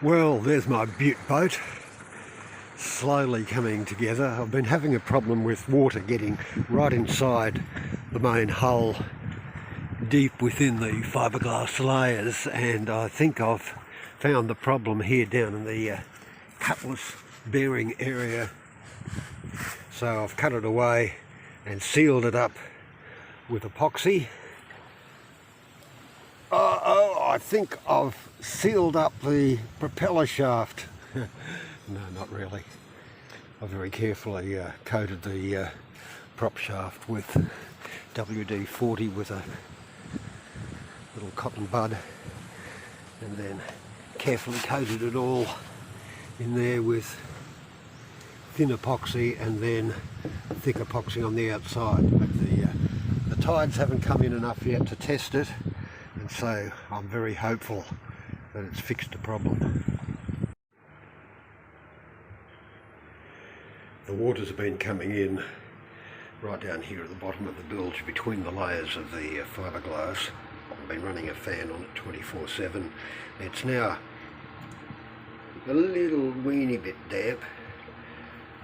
Well, there's my butte boat, slowly coming together. I've been having a problem with water getting right inside the main hull, deep within the fiberglass layers, and I think I've found the problem here down in the cutlass bearing area. So I've cut it away and sealed it up with epoxy. I think I've sealed up the propeller shaft. No, not really. I very carefully coated the prop shaft with WD-40 with a little cotton bud, and then carefully coated it all in there with thin epoxy and then thick epoxy on the outside. But the tides haven't come in enough yet to test it, and so I'm very hopeful that it's fixed the problem. The waters have been coming in right down here at the bottom of the bilge between the layers of the fiberglass. I've been running a fan on it 24/7. It's now a little weeny bit damp,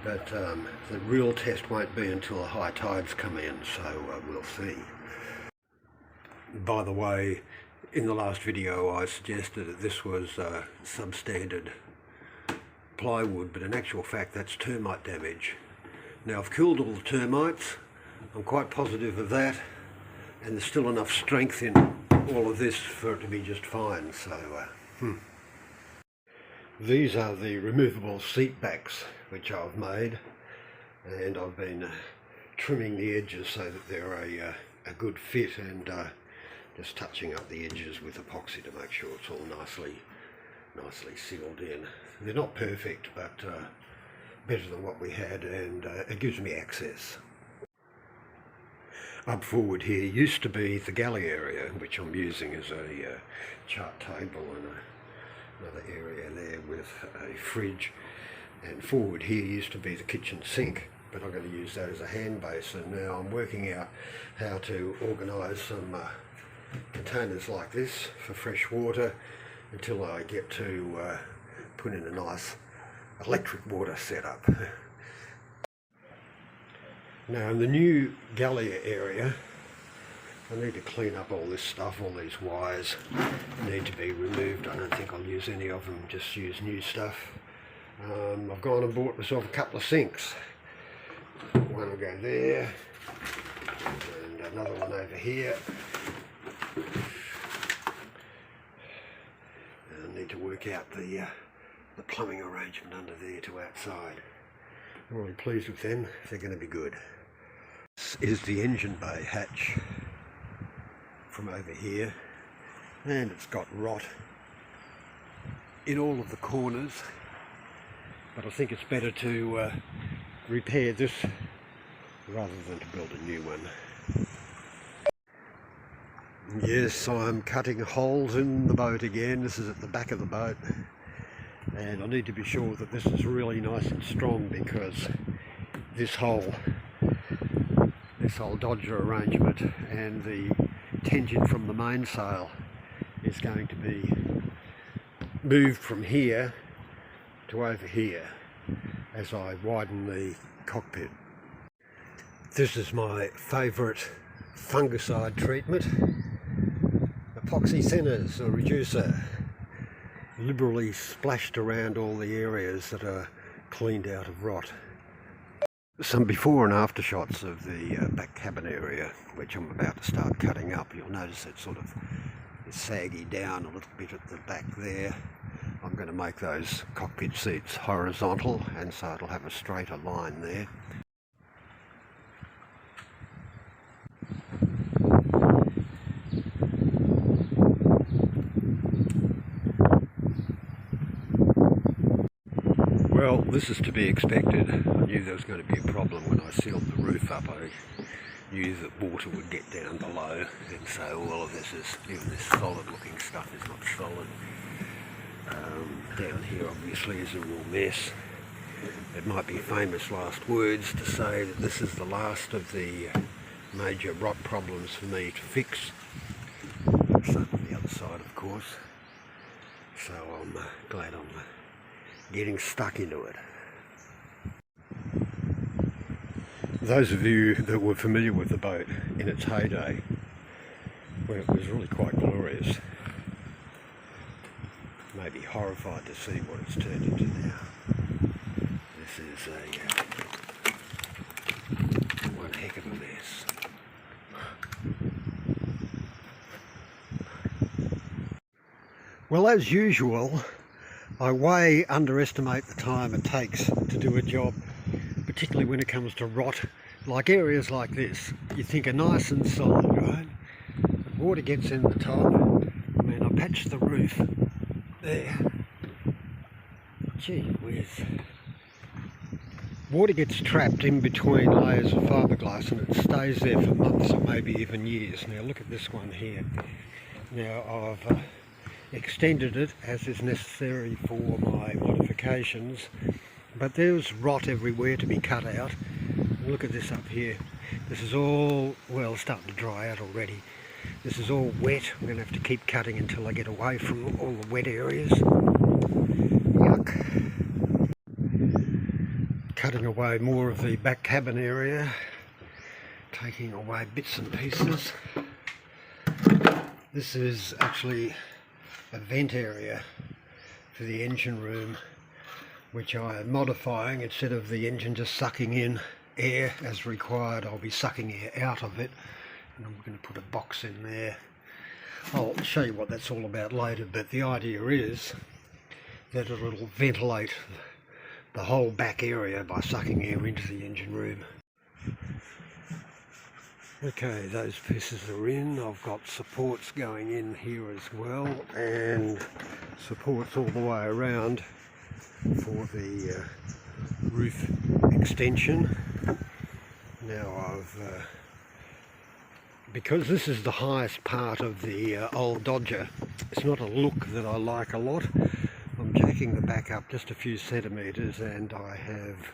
but the real test won't be until the high tides come in, so we'll see. By the way, in the last video I suggested that this was substandard plywood, but in actual fact that's termite damage. Now I've killed all the termites, I'm quite positive of that, and there's still enough strength in all of this for it to be just fine. So these are the removable seat backs which I've made, and I've been trimming the edges so that they're a good fit, and just touching up the edges with epoxy to make sure it's all nicely sealed in. They're not perfect, but better than what we had, and it gives me access. Up forward here used to be the galley area, which I'm using as a chart table, and another area there with a fridge, and forward here used to be the kitchen sink, but I'm going to use that as a hand basin. Now I'm working out how to organise some containers like this for fresh water until I get to put in a nice electric water setup. Now in the new galley area, I need to clean up all this stuff. All these wires need to be removed. I don't think I'll use any of them, just use new stuff. I've gone and bought myself a couple of sinks. One will go there, and another one over here. I need to work out the plumbing arrangement under there to outside. I'm really pleased with them, they're going to be good. This is the engine bay hatch from over here, and it's got rot in all of the corners, but I think it's better to repair this rather than to build a new one. Yes, I'm cutting holes in the boat again. This is at the back of the boat, and I need to be sure that this is really nice and strong, because this whole dodger arrangement and the tension from the mainsail is going to be moved from here to over here as I widen the cockpit. This is my favourite fungicide treatment. Epoxy thinners or reducer, liberally splashed around all the areas that are cleaned out of rot. Some before and after shots of the back cabin area, which I'm about to start cutting up. You'll notice it sort of is saggy down a little bit at the back there. I'm going to make those cockpit seats horizontal, and so it'll have a straighter line there. Well, this is to be expected. I knew there was going to be a problem when I sealed the roof up. I knew that water would get down below, and so all of this even this solid looking stuff is not solid. Down here obviously is a real mess. It might be famous last words to say that this is the last of the major rot problems for me to fix. So on the other side, of course. So I'm glad I'm getting stuck into it. Those of you that were familiar with the boat in its heyday, when it was really quite glorious, may be horrified to see what it's turned into now. This is one heck of a mess. Well, as usual, I way underestimate the time it takes to do a job, particularly when it comes to rot. Like areas like this, you think are nice and solid, right? But water gets in the top. I mean, I patched the roof there. Gee whiz. Water gets trapped in between layers of fiberglass and it stays there for months or maybe even years. Now look at this one here. Now I've extended it as is necessary for my modifications, but there's rot everywhere to be cut out. Look at this up here. This is all, well, starting to dry out already. This is all wet. I'm going to have to keep cutting until I get away from all the wet areas. Yuck. Cutting away more of the back cabin area, taking away bits and pieces. This is actually a vent area for the engine room, which I am modifying. Instead of the engine just sucking in air as required, I'll be sucking air out of it, and I'm going to put a box in there. I'll show you what that's all about later, but the idea is that it'll ventilate the whole back area by sucking air into the engine room. Okay, those pieces are in. I've got supports going in here as well, and supports all the way around for the roof extension. Now because this is the highest part of the old Dodger, it's not a look that I like a lot. I'm jacking the back up just a few centimetres, and I have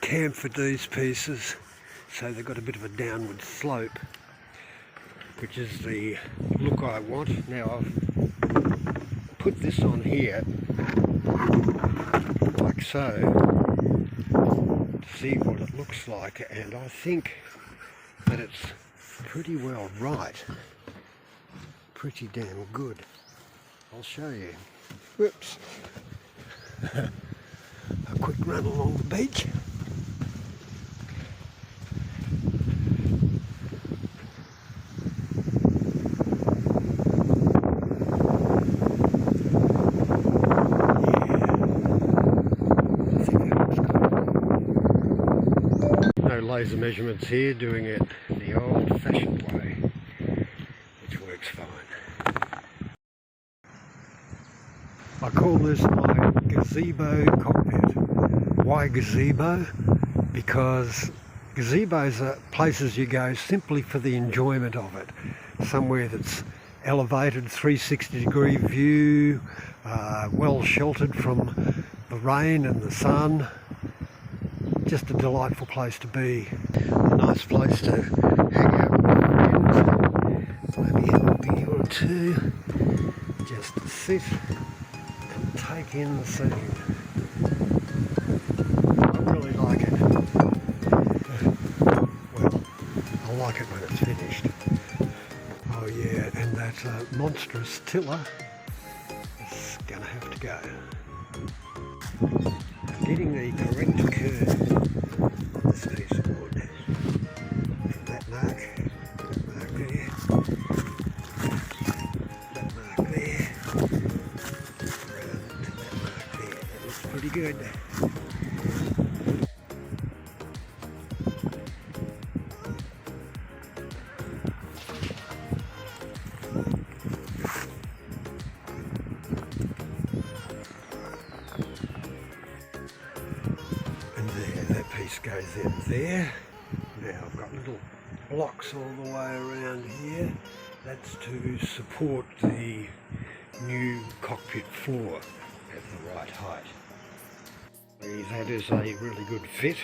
chamfered these pieces so they've got a bit of a downward slope, which is the look I want. Now I've put this on here like so to see what it looks like, and I think that it's pretty well right, pretty damn good. I'll show you. Whoops. A quick run along the beach. Laser measurements here, doing it the old-fashioned way, which works fine. I call this my gazebo cockpit. Why gazebo? Because gazebos are places you go simply for the enjoyment of it. Somewhere that's elevated, 360-degree view, well sheltered from the rain and the sun. Just a delightful place to be. A nice place to hang out with friends, maybe have a beer or two, just sit and take in the scene. I really like it. Well, I like it when it's finished. Oh yeah, and that monstrous tiller is gonna have to go. Getting the correct curve on this piece of wood from that mark there, that mark there, around to that mark there. That looks pretty good. Goes in there. Now I've got little blocks all the way around here. That's to support the new cockpit floor at the right height. That is a really good fit.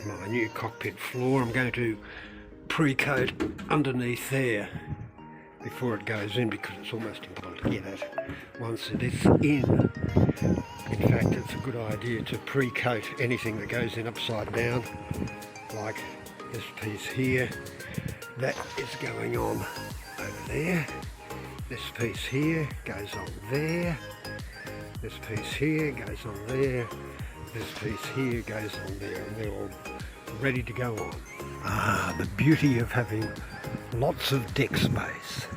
My new cockpit floor, I'm going to pre-coat underneath there before it goes in, because it's almost impossible to get at once it is in. In fact, it's a good idea to pre-coat anything that goes in upside down, like this piece here. That is going on over there. This piece here goes on there. This piece here goes on there. This piece here goes on there, and they're all ready to go on. Ah, the beauty of having lots of deck space.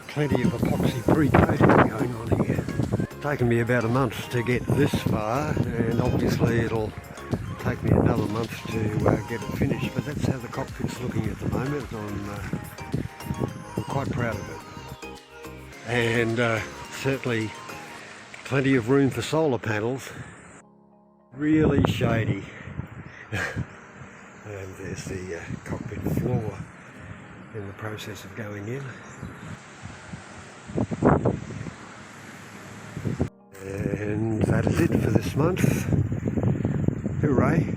Plenty of epoxy pre-coating going on here. It's taken me about a month to get this far, and obviously it'll take me another month to get it finished, but that's how the cockpit's looking at the moment. I'm quite proud of it. And certainly plenty of room for solar panels. Really shady. And there's the cockpit floor in the process of going in. And that is it for this month. Hooray!